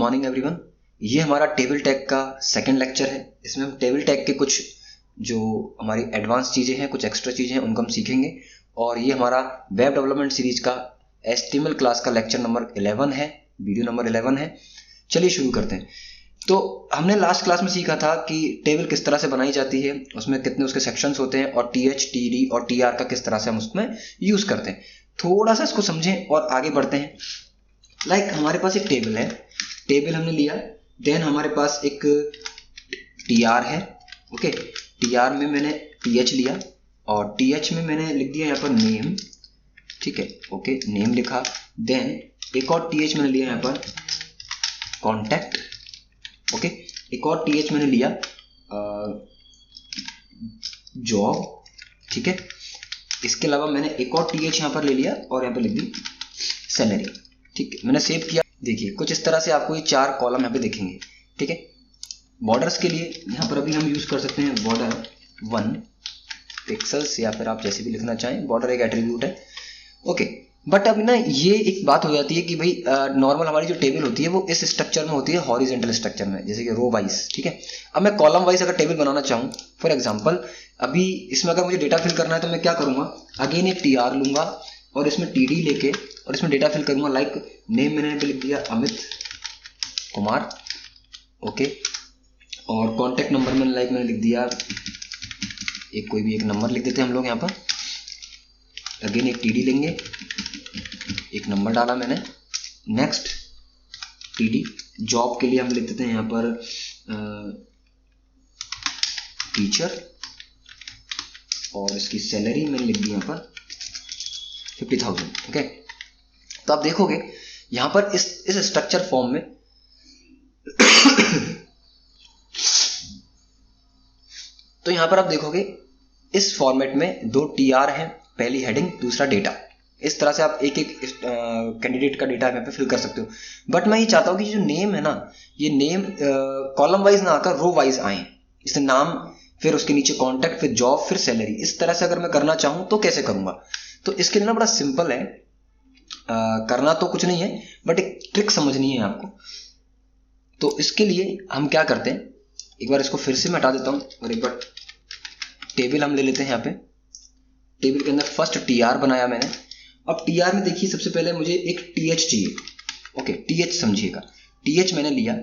Morning everyone. ये हमारा table tag का सेकंड लेक्चर है। इसमें हम टेबल टैग के कुछ जो हमारी एडवांस चीज़ें हैं, कुछ एक्स्ट्रा चीज़ें हैं, उनको हम सीखेंगे। और ये हमारा वेब डेवलपमेंट सीरीज का HTML क्लास का लेक्चर नंबर 11 है, वीडियो नंबर 11 है। चलिए शुरू करते हैं। तो हमने लास्ट क्लास में सीखा था कि टेबल किस तरह से बनाई जाती है, उसमें कितने उसके सेक्शंस होते हैं, और TH, TD और TR का किस तरह से हम उसमें यूज़ करते हैं। थोड़ा सा इसको समझें और आगे बढ़ते हैं। लाइक हमारे पास एक टेबल है, टेबल हमने लिया, देन हमारे पास एक TR है। ओके, TR में मैंने TH लिया और TH में मैंने लिख दिया यहाँ पर नेम। ठीक है, ओके, नेम लिखा। देन एक और TH मैंने लिया यहाँ पर कॉन्टैक्ट। ओके, एक और TH मैंने लिया जॉब। ठीक है, इसके अलावा मैंने एक और TH यहाँ पर ले लिया और यहाँ पर लिख दी सैलरी। ठीक है, मैंने सेव किया। देखिए कुछ इस तरह से आपको ये 4 कॉलम यहाँ पे दिखेंगे। ठीक है, बॉर्डर्स के लिए यहाँ पर अभी हम यूज कर सकते हैं बॉर्डर 1 पिक्सल्स, या फिर आप जैसे भी लिखना चाहें। बॉर्डर एक एट्रीब्यूट है। ओके, बट अब ना ये एक बात हो जाती है कि भाई नॉर्मल हमारी जो टेबल होती है वो इस स्ट्रक्चर में होती है, हॉरिजेंटल स्ट्रक्चर में, जैसे कि रो वाइज। ठीक है, अब मैं कॉलम वाइज अगर टेबल बनाना चाहूँ, फॉर एग्जांपल अभी इसमें अगर मुझे डेटा फिल करना है तो मैं क्या करूँगा, अगेन एक TR लूंगा और इसमें TD लेके और इसमें डेटा फिल करूँगा। लाइक नेम मैंने यहाँ पे लिख दिया अमित कुमार। ओके, और कॉन्टैक्ट नंबर मैंने लिख दिया एक, कोई भी एक नंबर लिख देते हैं हम लोग यहाँ पर। अगेन एक TD लेंगे, एक नंबर डाला मैंने। नेक्स्ट TD, जॉब के लिए हम लिख देते हैं यहाँ पर टीचर, और इसकी सैलरी मैंने लिख दी यहाँ पर 50,000। ओके, तो आप देखोगे यहाँ पर इस स्ट्रक्चर फॉर्म में तो यहाँ पर आप देखोगे इस फॉर्मेट में 2 TR हैं, पहली हेडिंग, दूसरा डेटा। इस तरह से आप एक एक कैंडिडेट का डेटा यहाँ पे फिल कर सकते हो। बट मैं ये चाहता हूँ कि जो नेम है ना, ये नेम कॉलम वाइज ना आकर रो वाइज आए। इससे नाम, फिर उसके नीचे कॉन्टैक्ट, फिर जॉब, फिर सैलरी। इस तरह से अगर मैं करना चाहूँ तो कैसे करूँगा? तो इसके लिए ना बड़ा सिंपल है, करना तो कुछ नहीं है बट एक ट्रिक समझनी है आपको। तो इसके लिए हम क्या करते हैं, एक बार इसको फिर से मैं हटा देता हूँ और एक बार टेबल हम ले लेते हैं। यहाँ पे टेबल के अंदर फर्स्ट TR बनाया मैंने। अब TR में देखिए सबसे पहले मुझे एक TH चाहिए। ओके, TH समझिएगा, TH मैंने लिया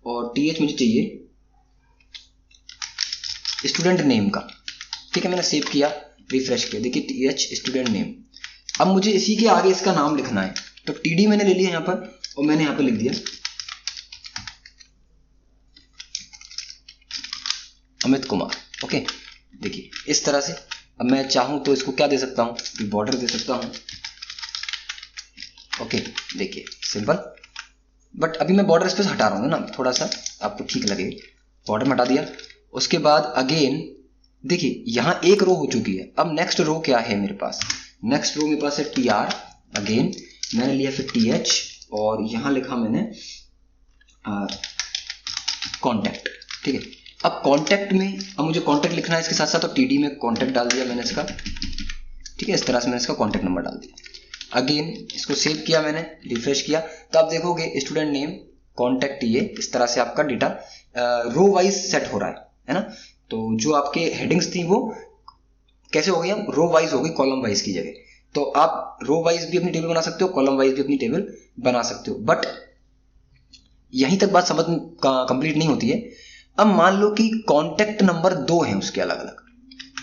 और TH मुझे चाहिए स्टूडेंट नेम का। ठीक है, मैंने सेव किया, रिफ्रेश किया, देखिए TH स्टूडेंट नेम। अब मुझे इसी के आगे इसका नाम लिखना है, तो TD मैंने ले लिया यहाँ पर और मैंने यहाँ पर लिख दिया अमित कुमार। ओके, देखिए इस तरह से। अब मैं चाहूं तो इसको क्या दे सकता हूं, बॉर्डर दे सकता हूं। ओके, देखिए सिंपल। बट अभी मैं बॉर्डर इस पे हटा रहा हूं ना, थोड़ा सा आपको ठीक लगे। बॉर्डर हटा दिया। उसके बाद अगेन देखिए यहाँ एक रो हो चुकी है। अब नेक्स्ट रो क्या है मेरे पास? नेक्स्ट रो मेरे पास है TR। अगेन मैंने लिया फिर TH और यहां लिखा मैंने कॉन्टैक्ट। ठीक है, अब कॉन्टैक्ट में अब मुझे कॉन्टैक्ट लिखना है इसके साथ साथ, तो TD में कॉन्टैक्ट डाल दिया मैंने इसका। ठीक है, इस तरह से मैंने इसका कॉन्टैक्ट नंबर डाल दिया। अगेन इसको सेव किया मैंने, रिफ्रेश किया, तो आप देखोगे स्टूडेंट नेम, कॉन्टैक्ट, ये इस तरह से आपका डेटा रो वाइज सेट हो रहा है ना। तो जो आपके हेडिंग्स थी वो कैसे हो गई, अब रो वाइज हो गई कॉलम वाइज की जगह। तो आप रो वाइज भी अपनी टेबल बना सकते हो, कॉलम वाइज भी अपनी टेबल बना सकते हो। बट यहीं तक बात समझ कंप्लीट नहीं होती है। अब मान लो कि कॉन्टैक्ट नंबर 2 है उसके अलग अलग,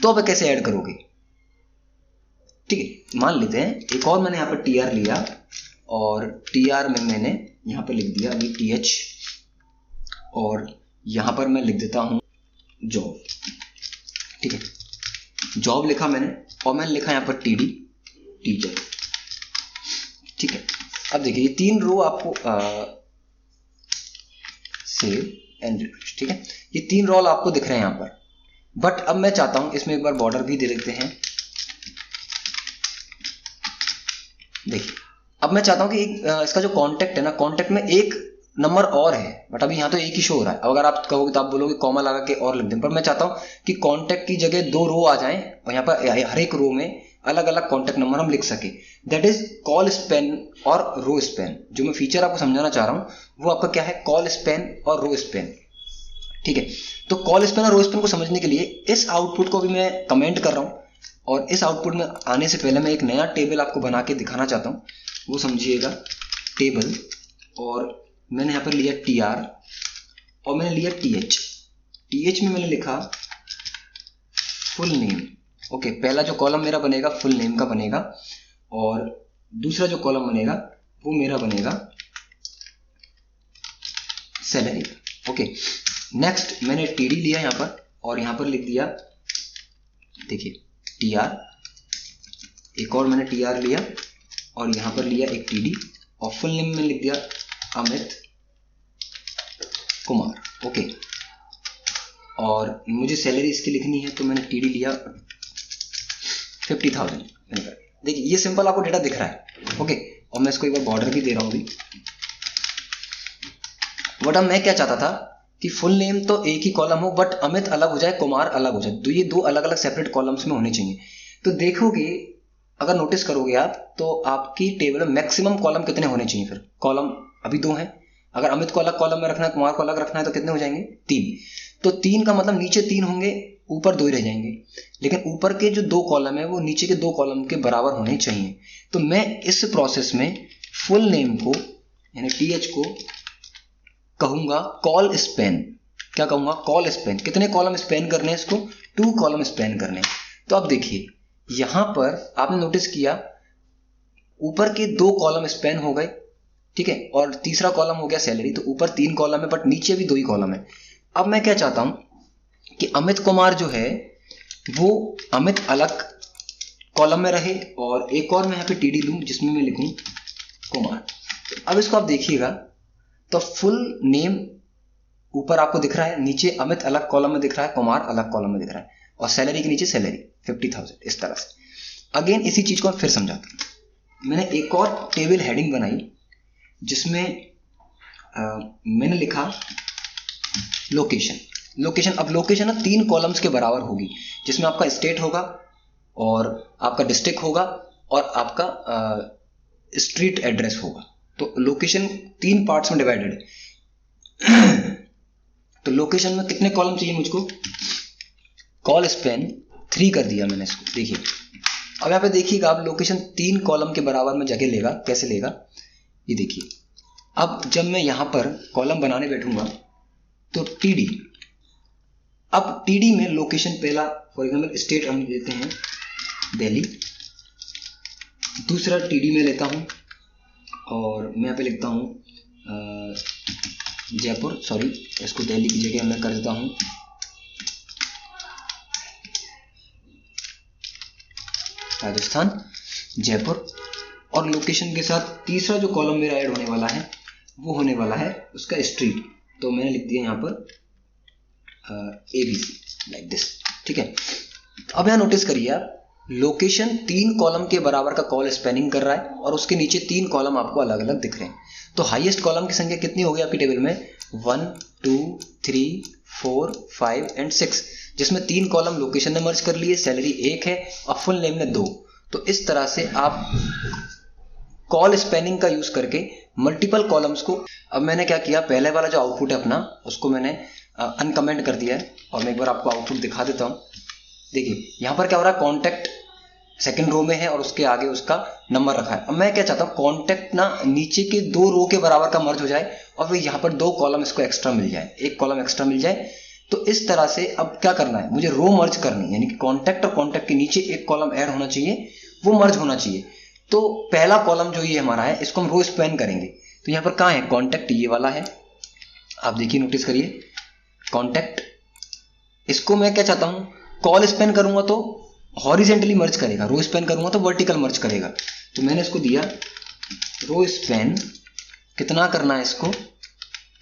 तो अब कैसे ऐड करोगे? ठीक है, मान लेते हैं एक और मैंने यहाँ पर TR लिया और TR में मैंने यहाँ पर लिख दिया अभी TH, और यहाँ पर मैं लिख देता हूँ जॉब। ठीक है, जॉब लिखा मैंने और मैंने लिखा यहाँ पर TD, टीचर। ठीक है, अब देखिए ये 3 रो आपको सेव एंड रिफ्रेश। ठीक है, ये 3 रोल आपको दिख रहे हैं यहाँ पर। बट अब मैं चाहता हूं इसमें एक बार बॉर्डर भी दे देते हैं। देखिए अब मैं चाहता हूं कि इसका जो कॉन्टैक्ट है ना, कॉन्टैक्ट में एक नंबर और है, बट अभी यहाँ तो एक ही शो हो रहा है। अगर आप कहोगे तो आप बोलोगे कॉमा लगा के और लिख दें, पर मैं चाहता हूं कि कॉन्टैक्ट की जगह 2 रो आ जाएं और यहाँ पर हर एक रो में अलग अलग कॉन्टैक्ट नंबर हम लिख सके, दैट इज कॉल स्पैन और रो स्पैन। जो मैं फीचर आपको समझाना चाह रहा हूं वो आपका क्या है, कॉल स्पैन और रो स्पैन। ठीक है, तो कॉल स्पैन और रो स्पैन को समझने के लिए इस आउटपुट को भी मैं कमेंट कर रहा हूं, और इस आउटपुट में आने से पहले मैं एक नया टेबल आपको बना के दिखाना चाहता हूं, वो समझिएगा टेबल। और मैंने यहां पर लिया tr और मैंने लिया th में मैंने लिखा फुल नेम। ओके, पहला जो कॉलम मेरा बनेगा फुल नेम का बनेगा, और दूसरा जो कॉलम बनेगा वो मेरा बनेगा सैलरी। ओके, नेक्स्ट मैंने td लिया यहां पर, और यहां पर लिख दिया, देखिए tr, एक और मैंने tr लिया और यहां पर लिया एक td, और फुल नेम में लिख दिया अमित कुमार। ओके, और मुझे सैलरी इसकी लिखनी है तो मैंने td लिया 50,000 मैंने कर। देखिए ये सिंपल आपको डेटा दिख रहा है। ओके, और मैं इसको एक बार बॉर्डर भी दे रहा हूं अभी। बट अब मैं क्या चाहता था कि फुल नेम तो एक ही कॉलम हो, बट अमित अलग हो जाए, कुमार अलग हो जाए, तो ये दो अलग अलग सेपरेट कॉलम्स में होने चाहिए। तो देखोगे, अगर नोटिस करोगे आप, तो आपकी टेबल में मैक्सिमम कॉलम कितने होने चाहिए? फिर कॉलम अभी 2 हैं, अगर अमित को अलग कॉलम में रखना है, कुमार को अलग रखना है, तो कितने हो जाएंगे? 3। तो 3 का मतलब नीचे 3 होंगे, ऊपर 2 ही रह जाएंगे, लेकिन ऊपर के जो 2 कॉलम है वो नीचे के 2 कॉलम के बराबर होने चाहिए। तो मैं इस प्रोसेस में फुल नेम को यानी th को कहूंगा कॉल स्पैन। क्या कहूंगा? Call span. कितने कॉलम स्पैन करने हैं इसको? 2 कॉलम स्पैन करने हैं। तो अब देखिए यहां पर आपने नोटिस किया ऊपर के 2 कॉलम स्पैन हो गए, ठीक है, और तीसरा कॉलम हो गया सैलरी। तो ऊपर 3 कॉलम है बट नीचे भी 2 ही कॉलम है। अब मैं क्या चाहता हूं कि अमित कुमार जो है वो अमित अलग कॉलम में रहे, और एक और मैं यहाँ पे td लूं जिसमें मैं लिखूं कुमार। अब इसको आप देखिएगा तो फुल नेम ऊपर आपको दिख रहा है, नीचे अमित अलग कॉलम में दिख रहा है, कुमार अलग कॉलम में दिख रहा है, और सैलरी के नीचे सैलरी 50,000, इस तरह से। अगेन इसी चीज को फिर समझाता हूं। मैंने एक और टेबल हेडिंग बनाई जिसमें मैंने लिखा लोकेशन। अब लोकेशन ना 3 कॉलम्स के बराबर होगी, जिसमें आपका स्टेट होगा और आपका डिस्ट्रिक्ट होगा और आपका स्ट्रीट एड्रेस होगा। तो लोकेशन 3 पार्ट्स में डिवाइडेड है। तो लोकेशन में कितने कॉलम चाहिए मुझको? कॉल स्पैन 3 कर दिया मैंने इसको। देखिए अब यहाँ पे देखिएगा, आप लोकेशन 3 कॉलम के बराबर में जगह लेगा। कैसे लेगा ये देखिए। अब जब मैं यहां पर कॉलम बनाने बैठूंगा तो td, अब td में लोकेशन पहला, फॉर एग्जांपल स्टेट हम लेते हैं दिल्ली, दूसरा td में लेता हूं और मैं यहाँ पे लिखता हूं जयपुर, सॉरी इसको दिल्ली की जगह मैं कर देता हूं राजस्थान, जयपुर। और लोकेशन के साथ तीसरा जो कॉलम मेरा ऐड होने वाला है वो होने वाला है उसका स्ट्रीट। तो मैंने लिख दिया यहाँ पर ABC लाइक दिस, ठीक है। अब यहाँ नोटिस करिए आप, लोकेशन 3 कॉलम के बराबर का कॉल स्पैनिंग कर रहा है और उसके नीचे 3 कॉलम आपको अलग अलग दिख रहे हैं। तो हाईएस्ट कॉलम की संख्या कितनी होगी आपकी टेबल में? 1 2 3 4 5 एंड 6, जिसमें 3 कॉलम लोकेशन ने मर्ज कर लिए, सैलरी 1 है और फुल नेम ने 2। तो इस तरह से आप कॉल स्पैनिंग का यूज करके मल्टीपल कॉलम्स को, अब मैंने क्या किया, पहले वाला जो आउटपुट है अपना उसको मैंने अनकमेंट कर दिया है और मैं एक बार आपको आउटपुट दिखा देता हूं। देखिए यहां पर क्या हो रहा है, कॉन्टैक्ट सेकंड रो में है और उसके आगे उसका नंबर रखा है। अब मैं क्या चाहता हूं, कॉन्टैक्ट ना नीचे के 2 रो के बराबर का मर्ज हो जाए और फिर यहां पर 2 कॉलम इसको एक्स्ट्रा मिल जाए, 1 कॉलम एक्स्ट्रा मिल जाए। तो इस तरह से अब क्या करना है, मुझे रो मर्ज करनी, यानी कि कॉन्टैक्ट और कॉन्टैक्ट के नीचे 1 कॉलम ऐड होना चाहिए, वो मर्ज होना चाहिए। तो पहला कॉलम जो ये हमारा है इसको हम रो स्पैन करेंगे। तो यहां पर कहां है कॉन्टैक्ट, ये वाला है, आप देखिए नोटिस करिए कॉन्टैक्ट। इसको मैं क्या चाहता हूं, कॉल स्पैन करूंगा तो हॉरिजेंटली मर्ज करेगा, रो स्पैन करूंगा तो वर्टिकल मर्ज करेगा। तो मैंने इसको दिया रो स्पैन, कितना करना है इसको,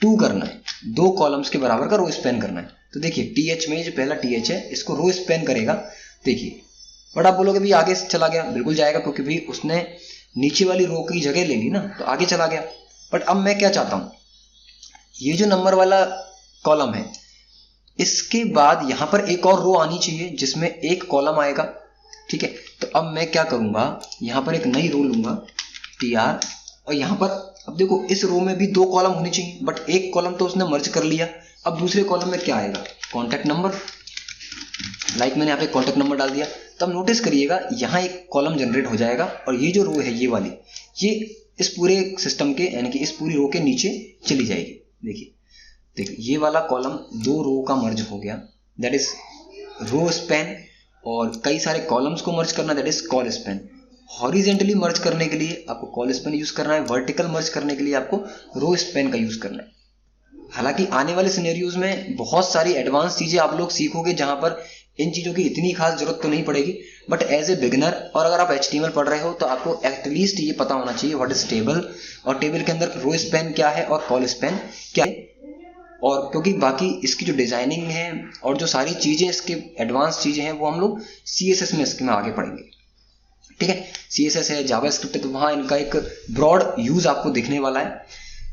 2 करना है, 2 कॉलम्स के बराबर का रो स्पैन करना है। तो देखिए टीएच में जो पहला टीएच है इसको रो स्पैन करेगा। देखिए बट आप बोलोगे भी आगे चला गया, बिल्कुल जाएगा क्योंकि भी उसने नीचे वाली रो की जगह ले ली ना, तो आगे चला गया। बट अब मैं क्या चाहता हूं, ये जो नंबर वाला कॉलम है इसके बाद यहां पर एक और रो आनी चाहिए जिसमें 1 कॉलम आएगा, ठीक है, तो अब मैं क्या करूंगा, यहाँ पर एक नई रो लूंगा tr, और यहाँ पर अब देखो इस रो में भी 2 कॉलम होनी चाहिए, बट एक कॉलम तो उसने मर्ज कर लिया। अब दूसरे कॉलम में क्या आएगा, कॉन्टैक्ट नंबर, लाइक मैंने यहाँ पे कॉन्टैक्ट नंबर डाल दिया। तो अब नोटिस करिएगा यहाँ एक कॉलम जनरेट हो जाएगा, और ये जो रो है ये वाली, ये इस पूरे सिस्टम के यानी कि इस पूरी रो के नीचे चली जाएगी। देखिए ये वाला कॉलम 2 रो का मर्ज हो गया, दैट इज रो स्पैन, और कई सारे कॉलम्स को मर्ज करना, that is col span. Horizontally merge करने के लिए आपको कॉल स्पैन यूज करना है, वर्टिकल मर्ज करने के लिए आपको रो स्पैन का यूज करना है। हालांकि आने वाले सिनेरियोज में बहुत सारी एडवांस चीजें आप लोग सीखोगे जहां पर इन चीजों की इतनी खास जरूरत तो नहीं पड़ेगी, बट एज ए बिगिनर और अगर आप HTML पढ़ रहे हो तो आपको एटलीस्ट ये पता होना चाहिए व्हाट इज टेबल, और टेबल के अंदर रो स्पैन क्या है और कॉल स्पैन क्या है। और क्योंकि बाकी इसकी जो डिजाइनिंग है और जो सारी चीजें इसके एडवांस चीजें हैं वो हम लोग CSS में इसके में आगे पढ़ेंगे। ठीक है, CSS है, जावास्क्रिप्ट है, तो वहां इनका एक ब्रॉड यूज आपको दिखने वाला है।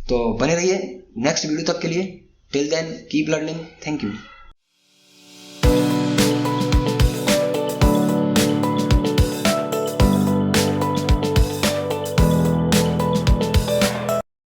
तो बने रहिए नेक्स्ट वीडियो तक के लिए। Till then keep learning, thank you.